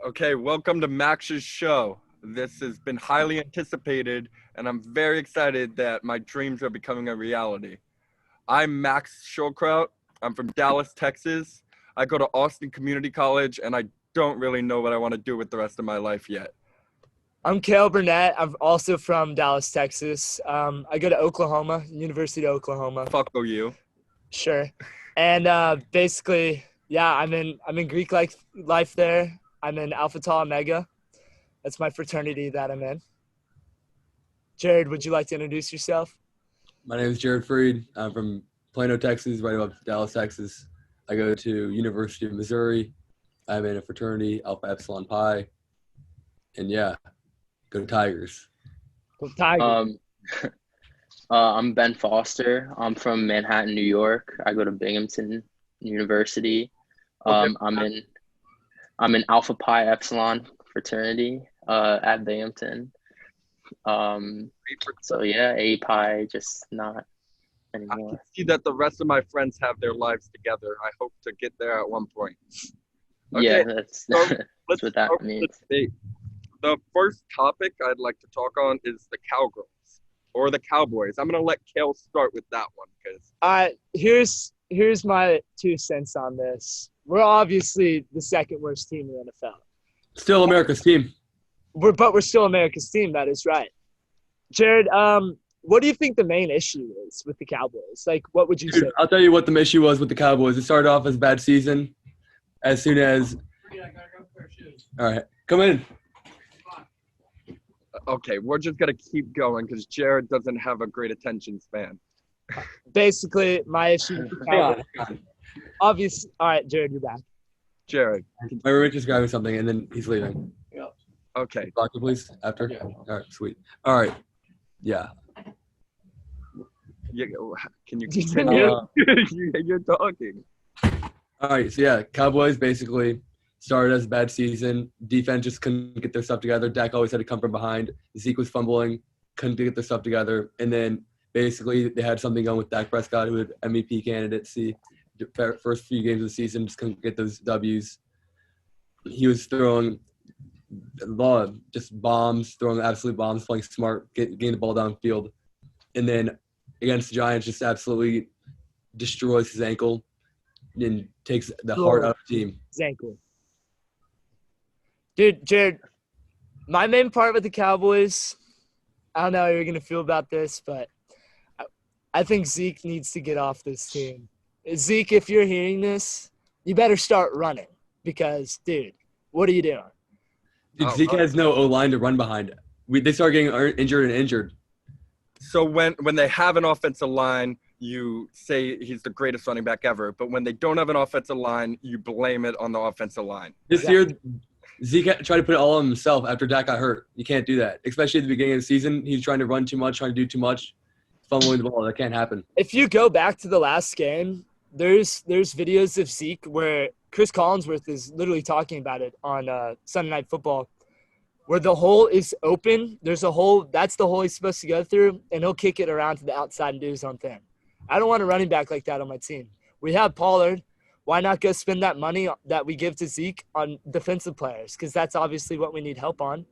Okay, welcome to Max's show. This has been highly anticipated, and I'm very excited that my dreams are becoming a reality. I'm Max Schulkraut. I'm from Dallas, Texas. I go to Austin Community College, and I don't really know what I want to do with the rest of my life yet. I'm Kale Burnett. I'm also from Dallas, Texas. I go to Oklahoma, University of Oklahoma. Fuck you. Sure. And basically, yeah, I'm in Greek life there. I'm in Alpha Tau Omega. That's my fraternity that I'm in. Jared, would you like to introduce yourself? My name is Jared Freed. I'm from Plano, Texas, right above Dallas, Texas. I go to University of Missouri. I'm in a fraternity, Alpha Epsilon Pi. And yeah, go Tigers. Well, Tiger. I'm Ben Foster. I'm from Manhattan, New York. I go to Binghamton University. I'm in Alpha Pi Epsilon fraternity at Binghamton. So yeah, A Pi, just not I can anymore. see that the rest of my friends have their lives together. I hope to get there at one point. Yeah, Okay, that's so that's let's what that start with means. the debate. The first topic I'd like to talk on is the Cowgirls or the Cowboys. I'm gonna let Kale start with that one because Here's my 2 cents on this. We're obviously the second worst team in the NFL. Still America's team. But we're still America's team. That is right. Jared, what do you think the main issue is with the Cowboys? Like, what would you say? Dude, I'll tell you what the issue was with the Cowboys. It started off as a bad season. As soon as – all right, come in. okay, we're just gonna keep going because Jared doesn't have a great attention span. Basically, my issue with the Hang on, Cowboys. hang on. Obviously, all right, Jared, you're back. Jared, My roommate's just grabbing something, and then he's leaving. okay, Talk to you, please, after? All right, sweet. All right. Yeah. can you continue? Uh, You're talking. All right, so yeah, Cowboys basically started as a bad season. Defense just couldn't get their stuff together. Dak always had to come from behind. Zeke was fumbling, couldn't get their stuff together. And then basically they had something going with Dak Prescott, who had MVP candidacy. The first few games of the season, just couldn't get those W's. He was throwing a lot of just bombs, throwing absolute bombs, playing smart, getting the ball downfield. And then against the Giants, just absolutely destroys his ankle and takes the heart out of the team. Zankel. Dude, Jared, my main part with the Cowboys, I don't know how you're going to feel about this, but I think Zeke needs to get off this team. Zeke, if you're hearing this, you better start running because, dude, what are you doing? Dude, Zeke has no O-line to run behind. They start getting injured. So when they have an offensive line, you say he's the greatest running back ever. But when they don't have an offensive line, you blame it on the offensive line. This year, Zeke tried to put it all on himself after Dak got hurt. You can't do that, especially at the beginning of the season. He's trying to run too much, trying to do too much, fumbling the ball. That can't happen. If you go back to the last game, there's videos of Zeke where Chris Collinsworth is literally talking about it on Sunday Night Football, where the hole is open. There's a hole. That's the hole he's supposed to go through, and he'll kick it around to the outside and do his own thing. I don't want a running back like that on my team. We have Pollard. Why not go spend that money that we give to Zeke on defensive players? Because that's obviously what we need help on.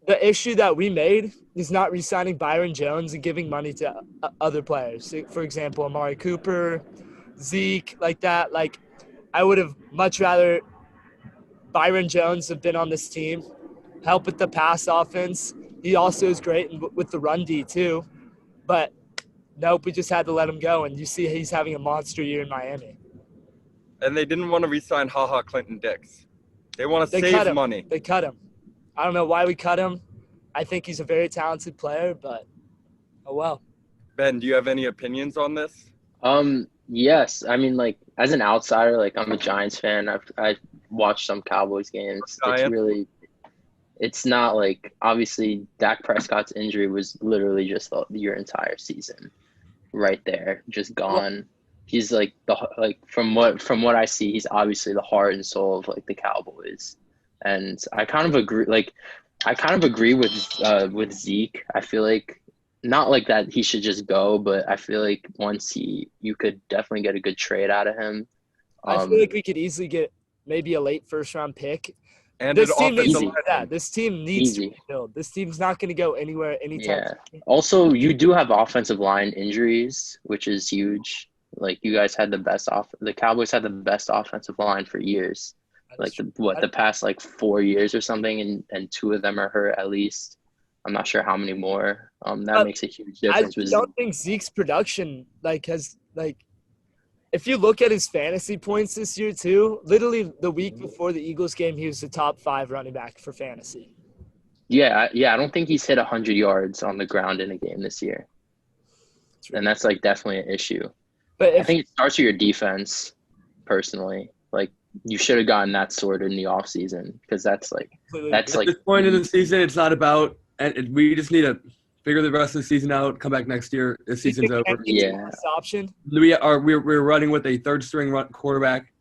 The issue that we made is not re-signing Byron Jones and giving money to other players. So, for example, Amari Cooper, Zeke, like that. Like, I would have much rather Byron Jones have been on this team, help with the pass offense. He also is great with the run D too. But nope, we just had to let him go. And you see he's having a monster year in Miami. And they didn't want to re-sign HaHa Clinton Dix. They want to They cut save him. money. They cut him. I don't know why we cut him. I think he's a very talented player, but oh well. Ben, do you have any opinions on this? Yes. I mean, like, as an outsider, like, I'm a Giants fan. I've watched some Cowboys games. Giants. It's not like, obviously Dak Prescott's injury was literally just your entire season right there, just gone. He's like from what I see, he's obviously the heart and soul of like the Cowboys. And I kind of agree with Zeke. I feel like not like that he should just go, but I feel like you could definitely get a good trade out of him. I feel like we could easily get maybe a late first-round pick. And This an team needs offensive Easy. to do that. lineman. This team needs to Easy. rebuild. This team's not going to go anywhere anytime Yeah. soon. Also, you do have offensive line injuries, which is huge. Like you guys had the Cowboys had the best offensive line for years. That's Like true. the past like 4 years or something, and 2 of them are hurt at least. I'm not sure how many more. That makes a huge I difference with don't think Zeke's production if you look at his fantasy points this year too, literally the week before the Eagles game, he was the top 5 running back for fantasy. Yeah. I don't think he's hit 100 yards on the ground in a game this year, and that's like definitely an issue. But I if think it starts with your defense, personally. Like you should have gotten that sorted in the offseason because that's At like this point in the season, it's not about – and we just need to figure the rest of the season out, come back next year. The season's over. Yeah. option. We're running with a third-string quarterback.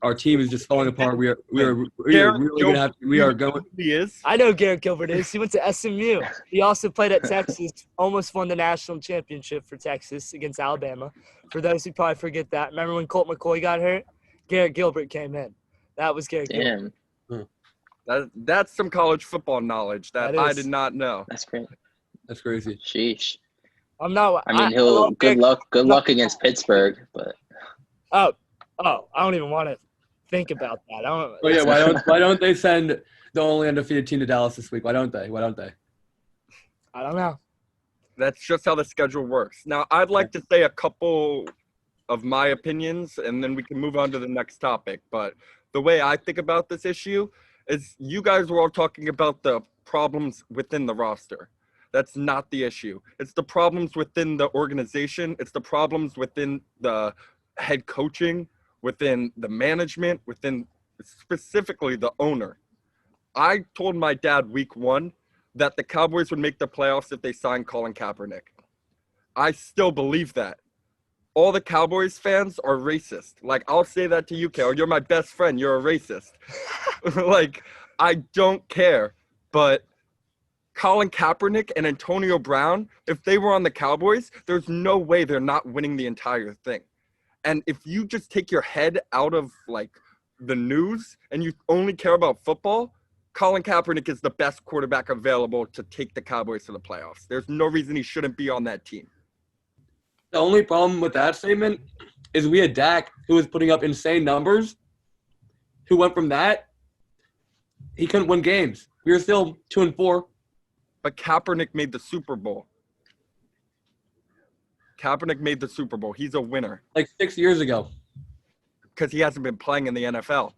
Our team is just falling apart. We are really going to have – we are going – He is. I know Garrett Gilbert is. He went to SMU. He also played at Texas, almost won the national championship for Texas against Alabama. For those who probably forget that, remember when Colt McCoy got hurt? Garrett Gilbert came in. That was Garrett Gilbert. Damn, That's some college football knowledge that That I is. did not know. that's great. That's crazy. Sheesh. I'm not. I mean, love good Garrett- luck against Pittsburgh, but Oh, I don't even want to think about that. I don't. Oh, yeah, why don't they send the only undefeated team to Dallas this week? Why don't they? I don't know. That's just how the schedule works. Now, I'd like to say a couple of my opinions, and then we can move on to the next topic. But the way I think about this issue is you guys were all talking about the problems within the roster. That's not the issue. It's the problems within the organization. It's the problems within the head coaching, within the management, within specifically the owner. I told my dad week 1 that the Cowboys would make the playoffs if they signed Colin Kaepernick. I still believe that. All the Cowboys fans are racist. Like, I'll say that to you, Kale. You're my best friend. You're a racist. Like, I don't care. But Colin Kaepernick and Antonio Brown, if they were on the Cowboys, there's no way they're not winning the entire thing. And if you just take your head out of, like, the news and you only care about football, Colin Kaepernick is the best quarterback available to take the Cowboys to the playoffs. There's no reason he shouldn't be on that team. The only problem with that statement is we had Dak, who was putting up insane numbers, who went from that. He couldn't win games. We were still 2-4. But Kaepernick made the Super Bowl. Kaepernick made the Super Bowl. He's a winner Like 6 years ago. because he hasn't been playing in the NFL.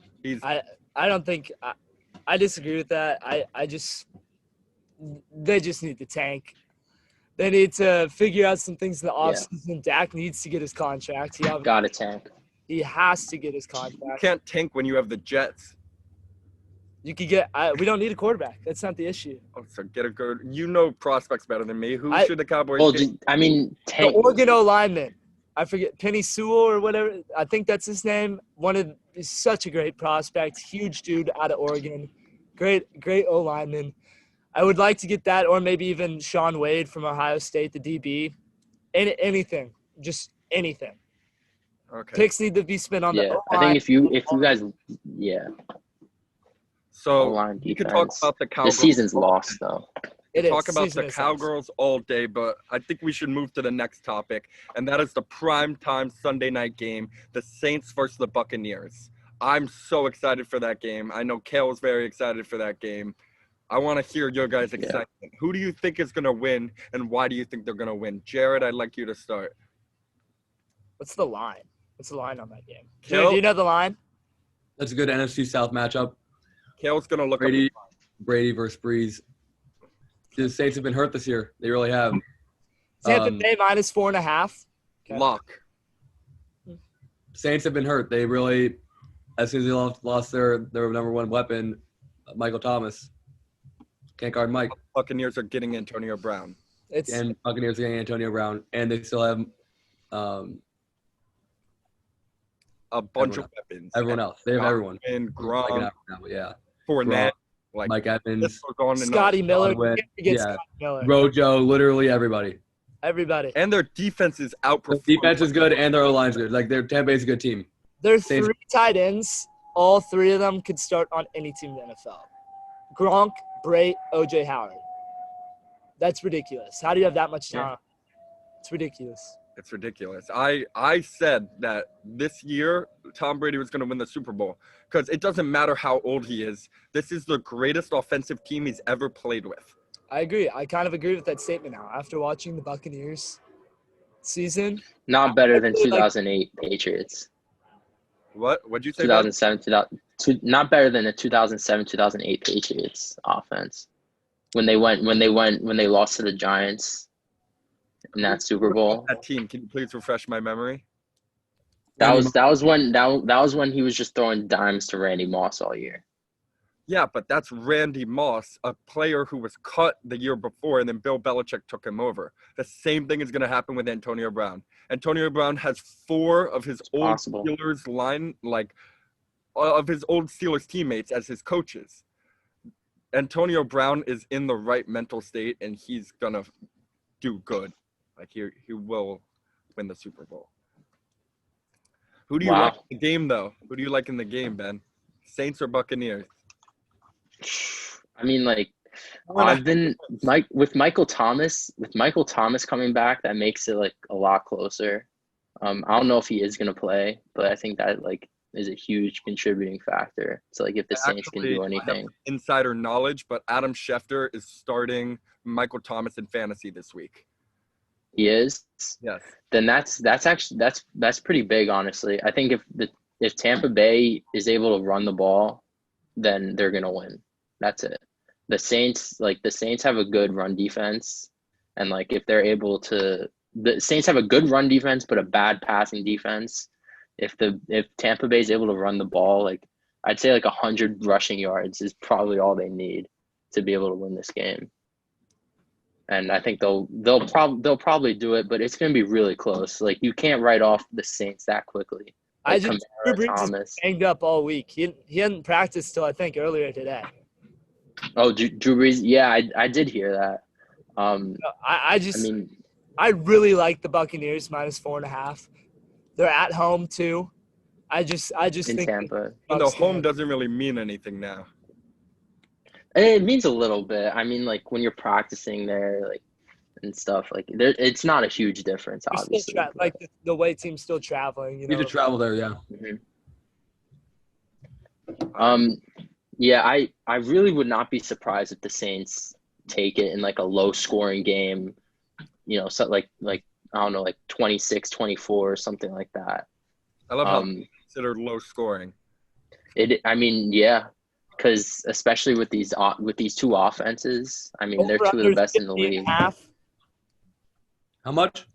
I don't think. I disagree with that. They just need to tank. They need to figure out some things in the offseason. Dak needs to get his contract. got a tank. He has to get his You contract. can't tank when you have the Jets. You could get. We don't need a quarterback. That's not the issue. Oh, so get a good. You know prospects better than me. Who should the Cowboys Well, get? I mean, The tank. Oregon O lineman. I forget Penny Sewell or whatever. I think that's his name. He's such a great prospect. Huge dude out of Oregon. Great O lineman. I would like to get that, or maybe even Sean Wade from Ohio State, the DB. Anything, just anything. Okay. Picks need to be spent on the Yeah, O-line. I think if you guys, So O-line you could talk defense. about the The Cowgirls. season's lost though. It is. Talk about Season the is lost. Cowgirls all day, but I think we should move to the next topic, and that is the primetime Sunday night game, the Saints versus the Buccaneers. I'm so excited for that game. I know Kale was very excited for that game. I want to hear your guys' excitement. Who do you think is going to win, and why do you think they're going to win? Jared, I'd like you to start. What's the line? What's the line on that game? Kale? Do you know the line? That's a good NFC South matchup. Kale's going to look Brady versus Breeze. The Saints have been hurt this year. They really have. Tampa Bay minus 4.5. up Luck. Saints have been hurt. They really, as soon as they lost their number one weapon, Michael Thomas, can't guard Mike. Buccaneers are getting Antonio Brown. And Buccaneers getting Antonio Brown, and they still have A bunch of weapons. everyone else. They have everyone. And Like Gronk, yeah. Fournette, like Mike this Evans, goes on and on. Scotty Miller. Godwin, Can't forget yeah. Scotty Miller. Rojo, literally everybody. Everybody. And their defense is The outperforming. defense is good, and their O-line's good. Like, Tampa Bay's a good team. There are Saints- 3 tight ends. All 3 of them could start on any team in the NFL. Gronk, Bray, OJ Howard. That's ridiculous. How do you have that much Yeah. talent? It's ridiculous. It's ridiculous. I said that this year Tom Brady was going to win the Super Bowl because it doesn't matter how old he is. This is the greatest offensive team he's ever played with. I agree. I kind of agree with that statement now. After watching the Buccaneers season, Not better than really like- 2008 Patriots. What'd you say? Ben? 2007, not better than the 2007, 2008 Patriots offense. When they lost to the Giants in that Super Bowl. That team. Can you please refresh my memory? That was when he was just throwing dimes to Randy Moss all year. Yeah, but that's Randy Moss, a player who was cut the year before, and then Bill Belichick took him over. The same thing is going to happen with Antonio Brown. Antonio Brown has 4 of his old possible. Steelers of his old Steelers teammates as his coaches. Antonio Brown is in the right mental state, and he's gonna do good. Like he will win the Super Bowl. Who do you like in the game, though? Who do you like in the game, Ben? Saints or Buccaneers? I mean, like, I've been with Michael Thomas coming back, that makes it like a lot closer. I don't know if he is gonna play, but I think that like is a huge contributing factor. So like if the Saints can do anything. Insider knowledge, but Adam Schefter is starting Michael Thomas in fantasy this week. He is? Yes. Then that's pretty big, honestly. I think if Tampa Bay is able to run the ball, then they're gonna win. That's it. The Saints have a good run defense, and like if they're able to, the Saints have a good run defense but a bad passing defense. If Tampa Bay is able to run the ball, like I'd say like 100 rushing yards is probably all they need to be able to win this game. And I think they'll probably do it, but it's gonna be really close. Like you can't write off the Saints that quickly. Like Drew Brees is banged up all week. He hadn't practiced till I think earlier today. Oh, Drew Brees. Yeah, I did hear that. I really like the Buccaneers -4.5. They're at home too. I just in think Tampa. And the home doesn't really mean anything now. It means a little bit. I mean, like when you're practicing there, like and stuff, like it's not a huge difference, obviously. Like the way team's still traveling. You need to travel there, yeah. Yeah, I really would not be surprised if the Saints take it in like a low scoring game, so like I don't know, like 26-24 or something like that. I love how it's considered low scoring. Yeah, because especially with these two offenses, I mean they're two of the best in the league. How much?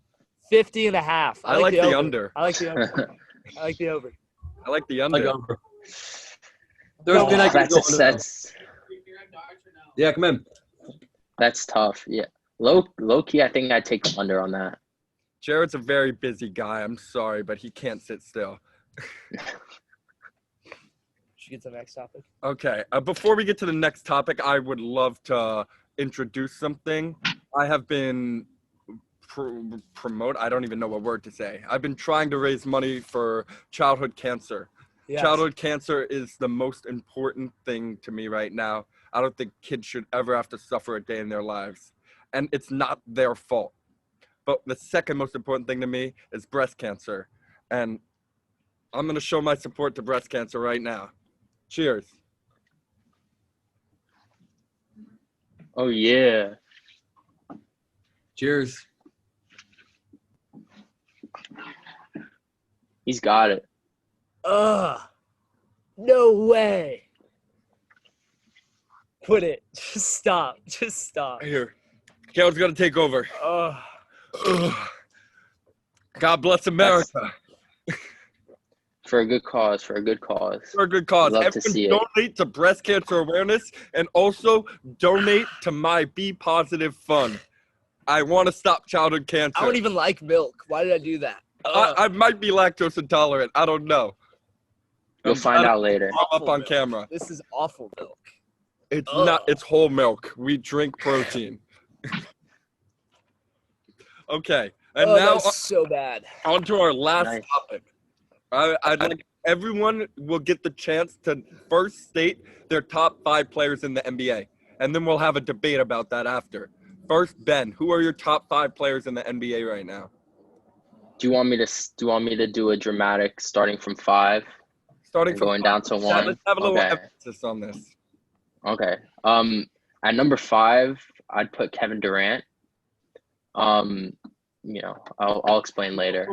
50.5. I like the under. I like the over. I like the over. I like the under. Yeah, come in. That's tough. Yeah, low key. I think I'd take the under on that. Jared's a very busy guy. I'm sorry, but he can't sit still. Should we get to the next topic? Okay. Before we get to the next topic, I would love to introduce something. I have been promote. I don't even know what word to say. I've been trying to raise money for childhood cancer. Yes. Childhood cancer is the most important thing to me right now. I don't think kids should ever have to suffer a day in their lives. And it's not their fault. But the second most important thing to me is breast cancer. And I'm going to show my support to breast cancer right now. Cheers. Oh, yeah. Cheers. He's got it. No way. Quit it. Just stop. Here. Caleb's going to take over. God bless America. For a good cause. For a good cause. Love to see donate to breast cancer awareness and also donate to my Be Positive Fund. I want to stop childhood cancer. I don't even like milk. Why did I do that? I might be lactose intolerant. I don't know. You'll find out later. Up on camera. This is awful milk. It's not. It's whole milk. We drink protein. Okay. And now that's so bad. on to our last topic. I'd like everyone will get the chance to first state their top 5 players in the NBA, and then we'll have a debate about that after. First, Ben, who are your top 5 players in the NBA right now? Do you want me to do a dramatic starting from 5 Starting and from going 5. down to 1? Let's have a little Okay. emphasis on this. Okay. At number 5, I'd put Kevin Durant. I'll explain later.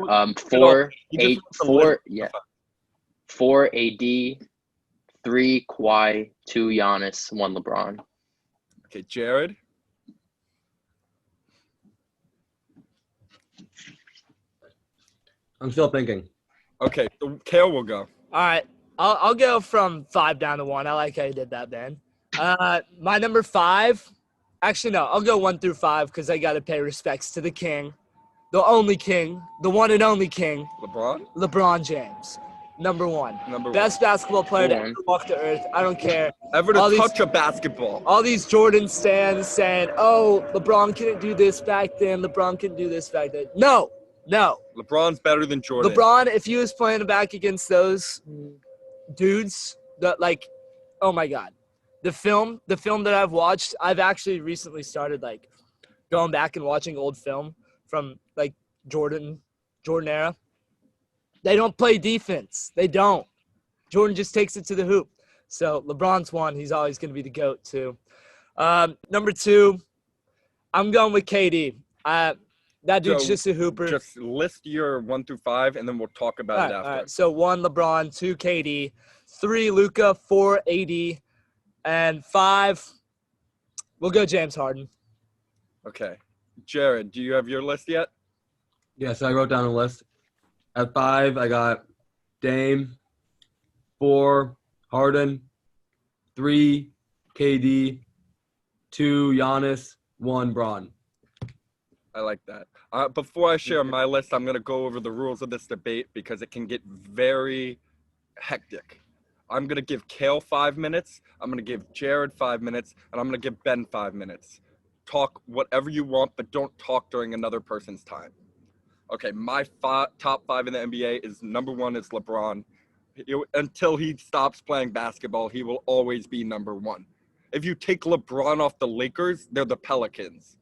4 AD, 3 Kawhi, 2 Giannis, 1 LeBron. Okay, Jared. I'm still thinking. Okay, so Kale will go. All right, I'll go from 5 down to 1. I like how you did that, Ben. My number 5. Actually, no, I'll go 1 through 5 because I got to pay respects to the king, the only king, the one and only king, LeBron? LeBron James. Number 1. Number Best basketball player to Go on. ever walk the earth. I don't care. 1. Ever all to these- touch a basketball. All these Jordan stands saying, oh, LeBron couldn't do this back then. LeBron couldn't do this back then. No. LeBron's better than Jordan. LeBron, if he was playing back against those dudes, oh my God. The film that I've watched, I've actually recently started going back and watching old film from Jordan era. They don't play defense. They don't. Jordan just takes it to the hoop. So LeBron's 1. He's always going to be the GOAT too. Number 2, I'm going with KD. That dude's So, just a hooper. Just list your 1 through 5, and then we'll talk about it after. All right. So 1 LeBron, 2 KD, 3 Luka, 4 AD, and 5 we'll go James Harden. Okay. Jared, do you have your list yet? Yeah, so I wrote down a list. At 5, I got Dame. 4, Harden. 3, KD. 2, Giannis. 1, Braun. I like that. Before I share my list, I'm going to go over the rules of this debate because it can get very hectic. I'm going to give Kale 5 minutes. I'm going to give Jared 5 minutes. And I'm going to give Ben 5 minutes. Talk whatever you want, but don't talk during another person's time. Okay, my top 5 in the NBA is number 1 is LeBron. Until he stops playing basketball, he will always be number 1. If you take LeBron off the Lakers, they're the Pelicans.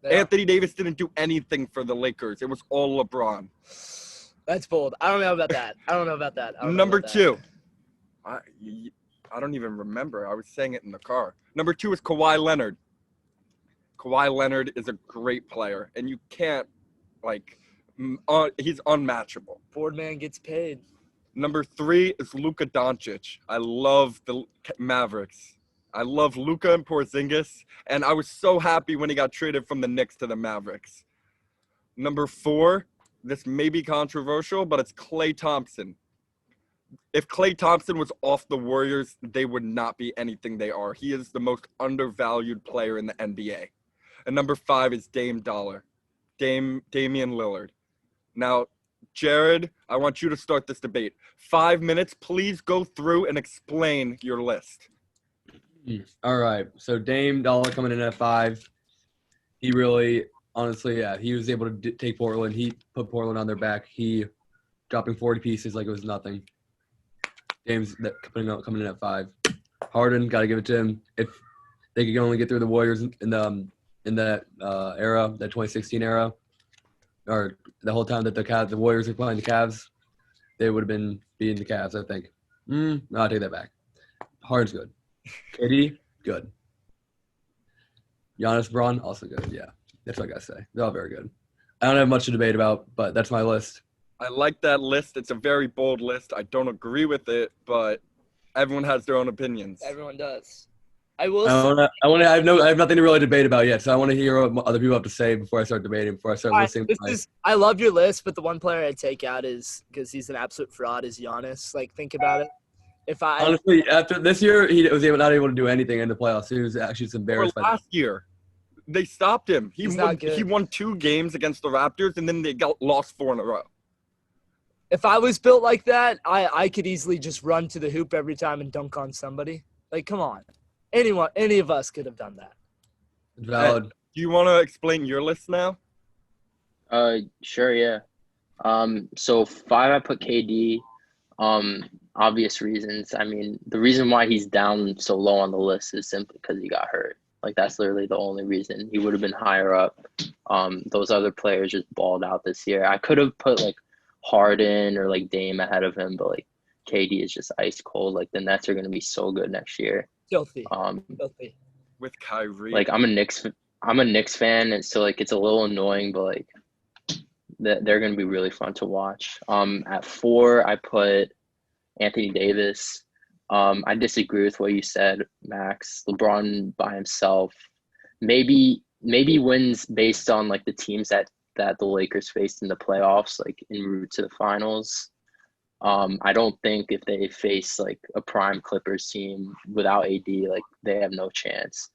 Yeah. Anthony Davis didn't do anything for the Lakers. It was all LeBron. That's bold. I don't know about that. Number 2. I don't even remember. I was saying it in the car. Number 2 is Kawhi Leonard. Kawhi Leonard is a great player, and you can't, he's unmatchable. Board man gets paid. Number 3 is Luka Doncic. I love the Mavericks. I love Luka and Porzingis, and I was so happy when he got traded from the Knicks to the Mavericks. Number 4, this may be controversial, but it's Klay Thompson. If Klay Thompson was off the Warriors, they would not be anything they are. He is the most undervalued player in the NBA. And number 5 is Damian Lillard. Now, Jared, I want you to start this debate. 5 minutes, please go through and explain your list. All right. So Dame Dollar coming in at 5. He really, honestly, he was able to take Portland. He put Portland on their back. He dropping 40 pieces like it was nothing. Dame's coming in at 5. Harden, got to give it to him. If they could only get through the Warriors in that era, that 2016 era, or the whole time that the Warriors were playing the Cavs, they would have been beating the Cavs, I think. No, I'll take that back. Harden's good. KD, good. Giannis, Braun, also good. Yeah, that's what I gotta say. They're all very good. I don't have much to debate about, but that's my list. I like that list. It's a very bold list. I don't agree with it, but everyone has their own opinions. Everyone does. I will. I have nothing to really debate about yet, so I want to hear what other people have to say before I start debating. Before I start listening. I love your list, but the one player I'd take out is because he's an absolute fraud. Is Giannis? Think about it. Honestly, after this year, he was not able to do anything in the playoffs. He was actually just embarrassed. Last year, they stopped him. He's not good. He won 2 games against the Raptors, and then they lost 4 in a row. If I was built like that, I could easily just run to the hoop every time and dunk on somebody. Come on. Any of us could have done that. Valid. Do you want to explain your list now? Sure, yeah. So 5, I put KD. Obvious reasons. I mean, the reason why he's down so low on the list is simply because he got hurt. Like that's literally the only reason. He would have been higher up. Those other players just balled out this year. I could have put like Harden or like Dame ahead of him, but like KD is just ice cold. Like the Nets are gonna be so good next year. Filthy. Um, Filthy. With Kyrie. like I'm a Knicks fan, and so like it's a little annoying, but like they're gonna be really fun to watch. At 4, I put Anthony Davis. I disagree with what you said, Max. LeBron by himself, maybe wins based on like the teams that the Lakers faced in the playoffs, like en route to the finals. I don't think if they face like a prime Clippers team without AD, like they have no chance.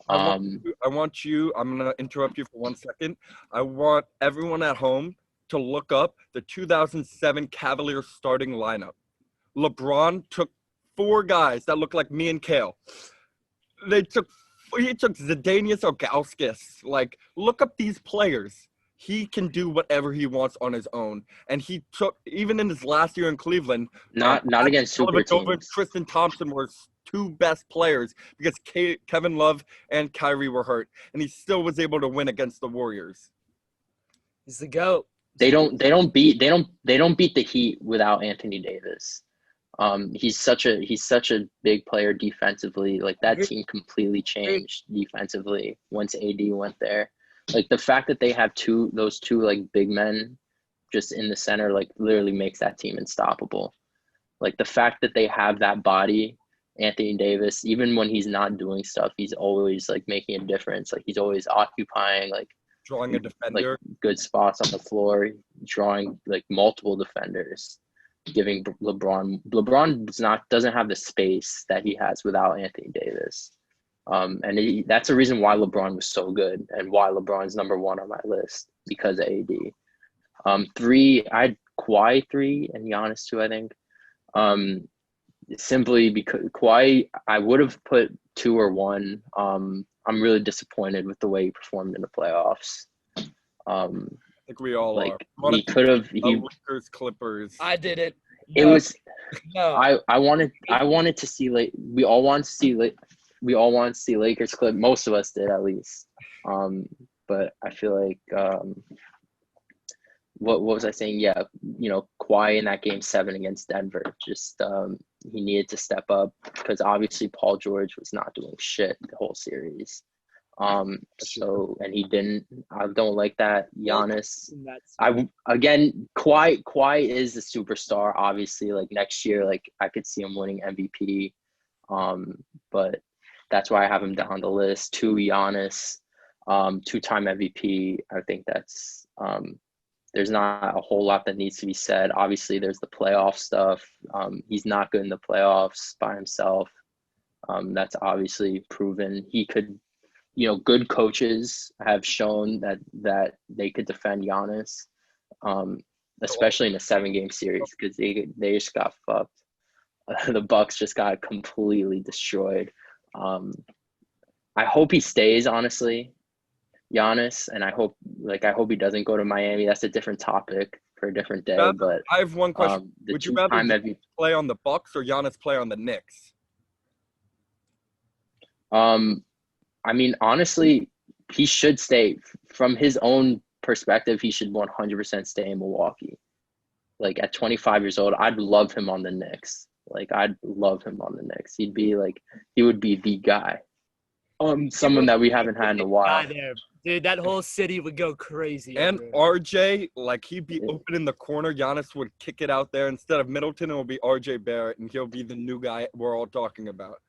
I'm going to interrupt you for 1 second. I want everyone at home to look up the 2007 Cavaliers starting lineup. LeBron took 4 guys that look like me and Kale. He took Zydrunas Ilgauskas. Like, look up these players. He can do whatever he wants on his own. And he took, even in his last year in Cleveland, not against super Dellavedova and teams. Tristan Thompson were 2 best players because Kevin Love and Kyrie were hurt, and he still was able to win against the Warriors. He's the GOAT. They don't beat the Heat without Anthony Davis. He's such a big player defensively. Like that team completely changed defensively once AD went there. Like the fact that they have those two like big men just in the center, like literally makes that team unstoppable. Like the fact that they have that body, Anthony Davis, even when he's not doing stuff, he's always like making a difference. Like he's always occupying like Drawing a defender. like good spots on the floor, drawing like multiple defenders, giving LeBron doesn't have the space that he has without Anthony Davis. That's the reason why LeBron was so good and why LeBron's number 1 on my list, because of AD. 3, I had Kawhi 3 and Giannis 2, I think. Simply because Kawhi, I would have put 2 or 1. I'm really disappointed with the way he performed in the playoffs. I think we all Like are. he could have. Lakers, Clippers. I did it. It was. No. I wanted to see like we all want to see Lakers clip. Most of us did at least. But I feel like what was I saying? Yeah, Kawhi in that game 7 against Denver, just he needed to step up because obviously Paul George was not doing shit the whole series. So and he didn't. I don't like that. Giannis. Kawhi is a superstar. Obviously, like next year, like I could see him winning MVP. But that's why I have him down the list. 2, Giannis, 2-time MVP. I think that's there's not a whole lot that needs to be said. Obviously, there's the playoff stuff. He's not good in the playoffs by himself. That's obviously proven. He could, good coaches have shown that they could defend Giannis, especially in a 7-game series because they just got fucked. The Bucks just got completely destroyed. I hope he stays, honestly, Giannis, and I hope he doesn't go to Miami. That's a different topic for a different day. But I have one question. Would you rather play on the Bucks or Giannis play on the Knicks? I mean, honestly, he should stay. From his own perspective, he should 100% stay in Milwaukee. Like at 25 years old, I'd love him on the Knicks. Like I'd love him on the Knicks. He would be the guy. Someone that we haven't had in a while. Dude, that whole city would go crazy. And RJ, like he'd be open in the corner. Giannis would kick it out there. Instead of Middleton, it will be RJ Barrett, and he'll be the new guy we're all talking about.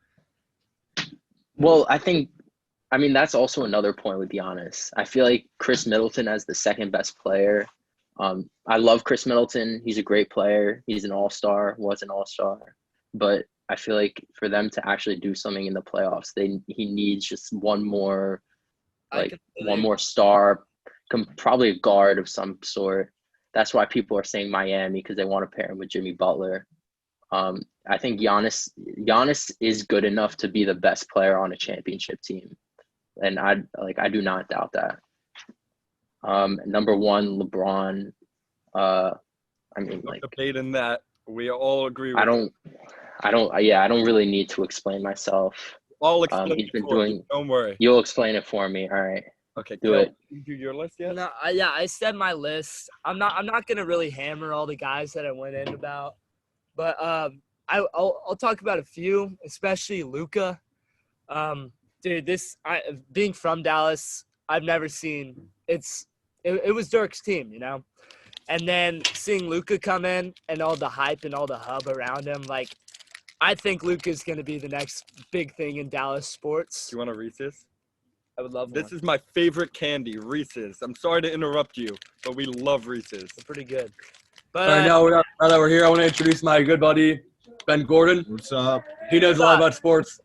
Well, I mean, that's also another point with Giannis. I feel like Chris Middleton as the second best player. I love Chris Middleton. He's a great player. He's an all-star, was an all-star. But I feel like for them to actually do something in the playoffs, he needs just one more star, probably a guard of some sort. That's why people are saying Miami, because they want to pair him with Jimmy Butler. I think Giannis is good enough to be the best player on a championship team. And I do not doubt that. Number 1, LeBron. Debating that. We all agree with I don't really need to explain myself. I'll explain He's it been for you. doing. Don't worry. You'll explain it for me. All right. Okay, Do Kel, it. you do your list yet? No, I said my list. I'm not gonna really hammer all the guys that I went in about, but I'll talk about a few, especially Luka. Dude, being from Dallas, I've never seen it was Dirk's team, you know, and then seeing Luka come in and all the hype and all the hub around him, like I think Luka's gonna be the next big thing in Dallas sports. Do you want a Reese's? I would love This one. is my favorite candy, Reese's. I'm sorry to interrupt you, but we love Reese's. They're pretty good. All But right, now that we're here, I want to introduce my good buddy, Ben Gordon. What's up? He knows a lot about sports.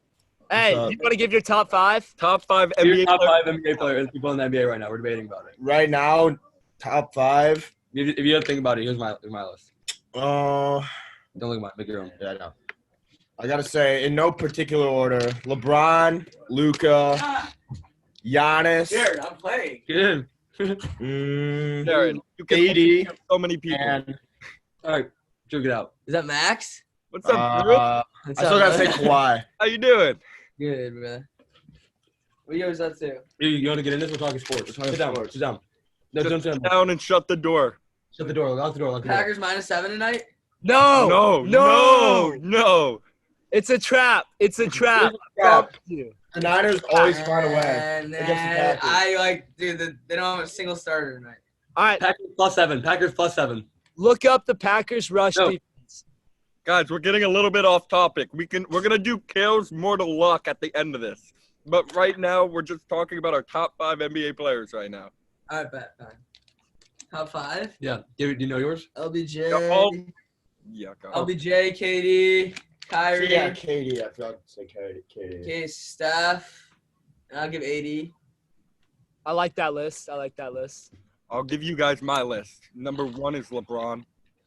hey, up? you want to give your top 5? Top 5 Here's NBA top players. 5 NBA players, people in the NBA right now. We're debating about it. Right now, top 5. If you don't think about it, here's my list. Uh, Don't look at mine. Make your own. yeah, I know. I gotta say, in no particular order: LeBron, Luka, Giannis, I'm playing. Get in. Jared, you can AD, so many people. and All right, check it out. Is that Max? What's up, Drew? I What's still up, gotta say man? Kawhi. How you doing? Good, bro. What year was that too? You want to get in this? We're talking sports. Sit down. Sit down. No, don't Just sit sit down. down and shut the door. Shut the door. Lock the door. Lock the door. Packers -7 tonight. No, No. It's a trap. It's a trap. I promise you. The Niners always find a way. And against the Packers. I like, dude. They don't have a single starter tonight. All right, Packers +7. Packers +7. look up the Packers rush No. defense. Guys, we're getting a little bit off topic. We're gonna do Kale's mortal luck at the end of this. But right now, we're just talking about our top 5 NBA players right now. All right, bet. Fine. Top 5. Yeah. Do you know yours? LBJ. Yeah, go. LBJ, KD, Kyrie, Yeah, KD. I forgot to say KD. okay, Steph, and I'll give 80. I like that list. I'll give you guys my list. Number 1 is LeBron.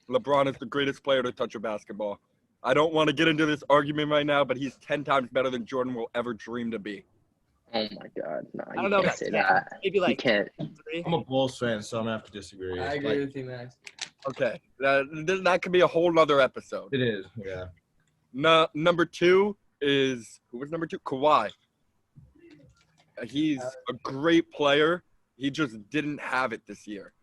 LeBron is the greatest player to touch a basketball. I don't want to get into this argument right now, but he's 10 times better than Jordan will ever dream to be. Oh my God, no, I you don't know can't about say 10. that. Maybe You like can't. 3. I'm a Bulls fan, so I'm gonna have to disagree. I agree with you, Max. Okay, that could be a whole nother episode. It is. Yeah. No, number 2 is who was number 2? Kawhi. He's a great player. He just didn't have it this year.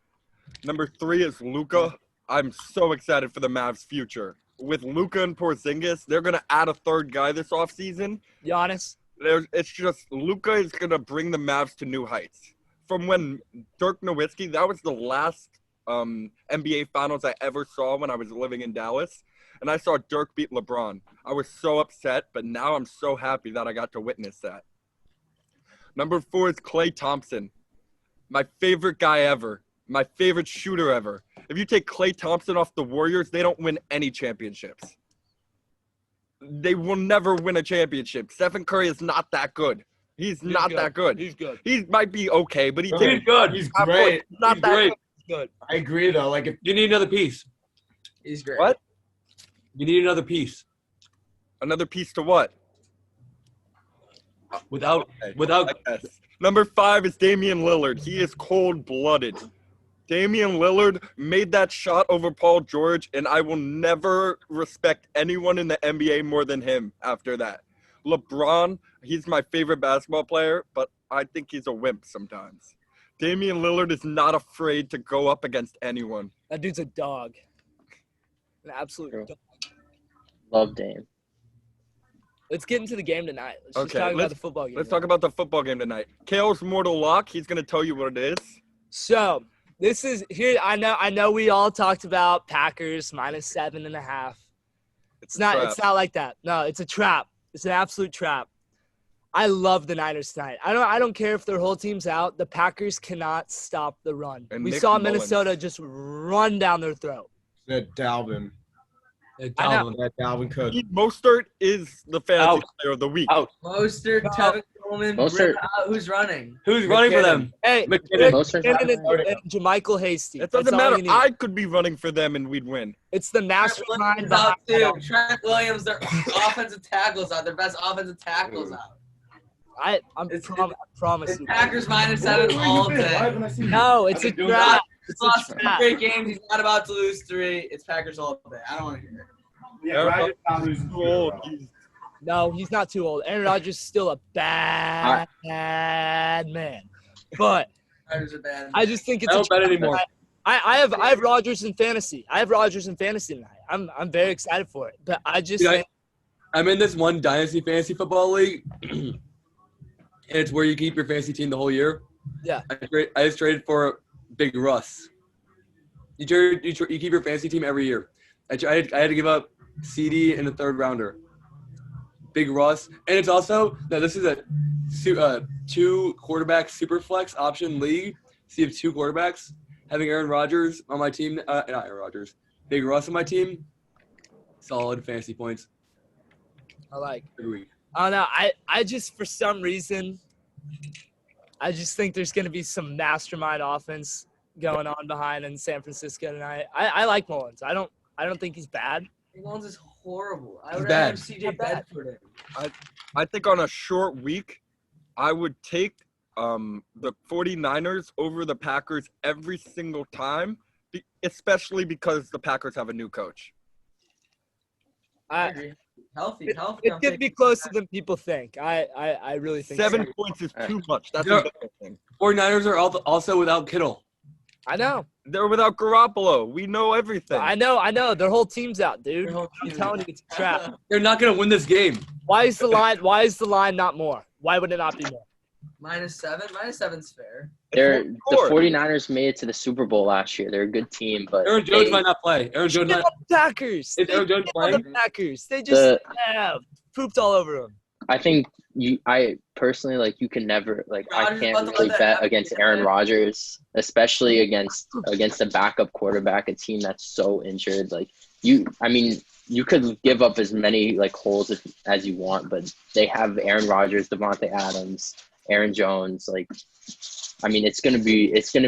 Number 3 is Luka. I'm so excited for the Mavs' future. With Luka and Porzingis, they're gonna add a third guy this offseason. Giannis. It's just Luka is gonna bring the Mavs to new heights. From when Dirk Nowitzki, that was the last NBA Finals I ever saw when I was living in Dallas, and I saw Dirk beat LeBron. I was so upset, but now I'm so happy that I got to witness that. Number 4 is Klay Thompson, my favorite guy ever, my favorite shooter ever. If you take Klay Thompson off the Warriors, they don't win any championships. They will never win a championship. Stephen Curry is not that good. He's not that good. He's good. He might be okay, but He's good. He's He's great. not He's that great. good. He's good. I agree though. Like if You need another piece. He's great. What? You need another piece. Another piece to what? Without Yes. Number 5 is Damian Lillard. He is cold-blooded. Damian Lillard made that shot over Paul George, and I will never respect anyone in the NBA more than him after that. LeBron, he's my favorite basketball player, but I think he's a wimp sometimes. Damian Lillard is not afraid to go up against anyone. That dude's a dog. An absolute True. dog. Love Dame. Let's get into the game tonight. Let's just Okay, talk about let's- the football game. Let's talk about the football game tonight. Kale's mortal lock, he's going to tell you what it is. So this is here. I know. We all talked about Packers -7.5. It's not. trap. It's not like that. No, it's a trap. It's an absolute trap. I love the Niners tonight. I don't care if their whole team's out. The Packers cannot stop the run. And We Nick saw Mullins. Minnesota just run down their throat. that Dalvin Cook. Pete Mostert is the fantasy Out. player of the week. Out. Mostert, Tevin Coleman, Mostert. who's running? Who's running for them? Hey, McKinnon. Mostert's and not- JaMychal Hasty. It That's doesn't all matter. you need. I could be running for them and we'd win. It's the Trent mastermind Williams out behind too. it Trent Williams, their offensive tackles out. Their best offensive tackles out. all. I It's- promise It's you. Packers -7 all day. No, it's a trap. He's lost a 3 trap. straight games. He's not about to lose 3. It's Packers all day. I don't want to hear it. Yeah, Aaron Rodgers not losing Too old. to you, He's- No, he's not too old. Aaron Rodgers is still a bad man. But Packers are bad. I just think it's I a don't bet trap. anymore. I have Rodgers in fantasy. I have Rodgers in fantasy tonight. I'm very excited for it. But I just Dude, think I'm in this one dynasty fantasy football league, and it's where you keep your fantasy team the whole year. Yeah. I just traded for Big Russ. You keep your fantasy team every year. I had to give up CD in the 3rd rounder. Big Russ, and it's also now this is a 2 quarterback super flex option league. So you have 2 quarterbacks. Having Aaron Rodgers on my team, not Aaron Rodgers, Big Russ on my team, solid fantasy points I like. every week. I don't know. I just for some reason I just think there's gonna be some mastermind offense going on behind in San Francisco tonight. I like Mullins. I don't think he's bad. Mullins is horrible. I He's would bad. rather have CJ Not bad. Bedford in. I think on a short week, I would take the 49ers over the Packers every single time, especially because the Packers have a new coach. I I, agree. Healthy. it's I'm gonna be taking closer than people think. I really think 7 so. points is too much. That's Yeah. embarrassing. 49ers are also without Kittle. I know. They're without Garoppolo. We know everything. I know. Their whole team's out, dude. Their whole I'm team telling is you, it's a trap. They're not going to win this game. Why is the line not more? Why would it not be more? -7. -7's fair. The Score. 49ers made it to the Super Bowl last year. They're a good team, but Aaron Jones they- might not play. Aaron Jones Shit might. on the Packers. Is Aaron Jones Shit on the playing? Packers. They just The- pooped all over them. I think I personally you can never I Rodgers can't about to really let that bet happen against again, Aaron man. Rodgers, especially against a backup quarterback, a team that's so injured. You could give up as many holes as you want, but they have Aaron Rodgers, Devontae Adams, Aaron Jones. It's gonna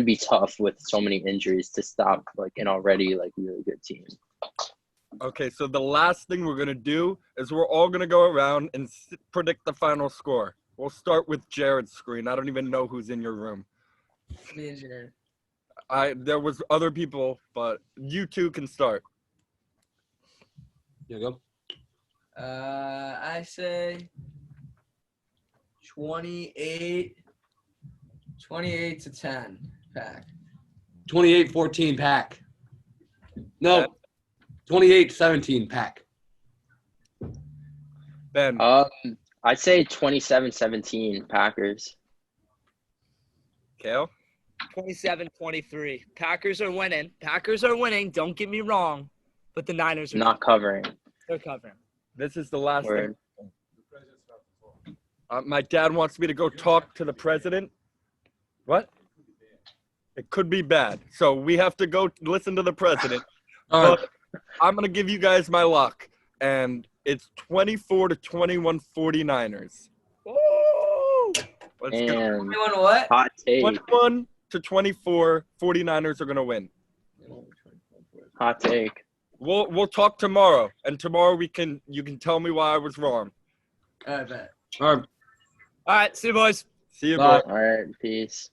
be tough with so many injuries to stop an already really good team. Okay, so the last thing we're going to do is we're all going to go around and predict the final score. We'll start with Jared's screen. I don't even know who's in your room. Me and Jared. There was other people, but you two can start. Here you go. I say 28 to 10 Pack. 28-14 Pack. No, 28-17 Pack. Ben, I'd say 27-17 Packers. Kale? 27-23. Packers are winning. Don't get me wrong, but the Niners are Not covering. They're covering. This is the last Word. thing. My dad wants me to go talk to the president. What? It could be bad. So we have to go listen to the president. All right. But I'm going to give you guys my luck. And it's 24-21 49ers. Let's go. And Anyone what? hot take. 21-24 49ers are going to win. Hot take. We'll talk tomorrow. And tomorrow you can tell me why I was wrong. I bet. All right. All right, see you boys. See you, Bye. bro. All right. Peace.